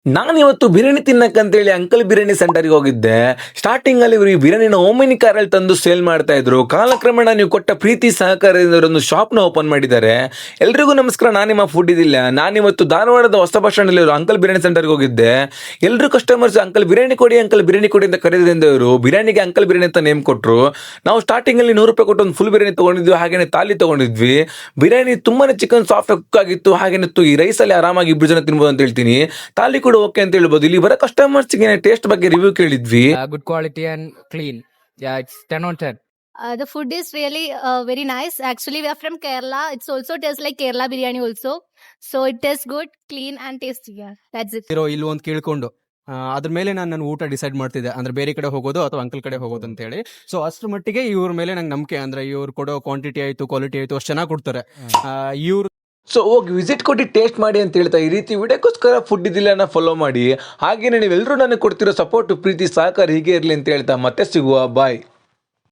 ನಾನಿವತ್ತು ಬಿರಿಯಾನಿ ತಿನ್ನಕ್ಕಂತೇಳಿ ಅಂಕಲ್ ಬಿರಿಯಾನಿ ಸೆಂಟರ್ಗೆ ಹೋಗಿದ್ದೆ. ಸ್ಟಾರ್ಟಿಂಗ್ ಅಲ್ಲಿ ಇವರು ಈ ಬಿರಿಯಾನಿನ ಓಮಿನಿ ಕಾರಲ್ಲಿ ತಂದು ಸೇಲ್ ಮಾಡ್ತಾ ಇದ್ರು. ಕಾಲಕ್ರಮೇಣ ನೀವು ಕೊಟ್ಟ ಪ್ರೀತಿ ಸಹಕಾರದಿಂದ ಒಂದು ಶಾಪ್ನ ಓಪನ್ ಮಾಡಿದ್ದಾರೆ. ಎಲ್ರಿಗೂ ನಮಸ್ಕಾರ, ನಾನು ನಿಮ್ಮ ಫುಡ್ ಇದಿಲ್ಲ. ನಾನಿವತ್ತು ಧಾರವಾಡದ ಹೊಸ ಬಸ್ ಸ್ಟ್ಯಾಂಡ್ ಅಲ್ಲಿ ಅಂಕಲ್ ಬಿರಿಯಾನಿ ಸೆಂಟರ್ಗೆ ಹೋಗಿದ್ದೆ. ಎಲ್ಲರೂ ಕಸ್ಟಮರ್ಸ್ ಅಂಕಲ್ ಬಿರಿಯಾನಿ ಕೊಡಿ ಅಂತ ಕರೆದ್ರಿಂದ ಇವರು ಬಿರಿಯಾನಿಗೆ ಅಂಕಲ್ ಬಿರಿಯಾನಿ ಅಂತ ನೇಮ್ ಕೊಟ್ಟರು. ನಾವು ಸ್ಟಾರ್ಟಿಂಗ್ ಅಲ್ಲಿ ₹100 ಕೊಟ್ಟು ಒಂದು ಫುಲ್ ಬಿರಿಯಾನಿ ತಗೊಂಡಿದ್ವಿ, ಹಾಗೇನೆ ತಾಲಿ ತಗೊಂಡಿದ್ವಿ. ಬಿರಿಯಾನಿ ತುಂಬಾನೇ ಚಿಕನ್ ಸಾಫ್ಟ್ ಕುಕ್ ಆಗಿತ್ತು, ಹಾಗೇನೆ ಈ ರೈಸ್ ಅಲ್ಲಿ ಆರಾಮಾಗಿ 2 ಜನ ತಿನ್ಬೋದು ಅಂತ ಹೇಳ್ತೀನಿ. ತಾಲಿ ಕೂಡ ಓಕೆ ಅಂತ ಹೇಳ್ಬೋದು. ಇಲ್ಲಿ ಬರೋ ಕಸ್ಟಮರ್ಸ್ಗೆ ಟೇಸ್ಟ್ ಬಗ್ಗೆ ರಿವ್ಯೂ ಕೇಳಿದ್ವಿ. Good quality and clean. Yeah, it's 10 on 10. The food is really very nice. Actually, we are from Kerala. It's also tastes like Kerala biryani also. So it tastes good, clean and tasty. Yeah, that's it. ಇಲ್ಲಿ ಒಂದು ಕೇಳ್ಕೊಂಡು ಅದ್ರ ಮೇಲೆ ನಾನು ಊಟ decide ಮಾಡ್ತಿದ್ದೆ, ಅಂದ್ರೆ ಬೇರೆ ಕಡೆ ಹೋಗೋದು ಅಥವಾ ಅಂಕಲ್ ಕಡೆ ಹೋಗೋದು ಅಂತ ಹೇಳಿ. ಸೊ ಅಷ್ಟ್ರ ಮಟ್ಟಿಗೆ ಇವ್ರ ಮೇಲೆ ನಂಗೆ ನಂಬಿಕೆ, ಅಂದ್ರೆ ಇವ್ರು ಕೊಡೋ ಕ್ವಾಂಟಿಟಿ ಆಯ್ತು, ಕ್ವಾಲಿಟಿ ಆಯ್ತು, ಅಷ್ಟು ಚೆನ್ನಾಗಿ ಕೊಡ್ತಾರೆ ಇವ್ರು. ಸೊ ಹೋಗಿ ವಿಸಿಟ್ ಕೊಟ್ಟು ಟೇಸ್ಟ್ ಮಾಡಿ ಅಂತ ಹೇಳ್ತಾ ಈ ರೀತಿ ವಿಡಿಯೋಕ್ಕೋಸ್ಕರ ಫುಡ್ ಇದಿಲ್ಲ ಫಾಲೋ ಮಾಡಿ. ಹಾಗೇನೆ ನೀವೆಲ್ಲರೂ ನನಗೆ ಕೊಡ್ತಿರೋ ಸಪೋರ್ಟ್, ಪ್ರೀತಿ, ಸಹಕಾರ ಹೀಗೆ ಇರಲಿ ಅಂತ ಹೇಳ್ತಾ ಮತ್ತೆ ಸಿಗುವ. ಬಾಯ್.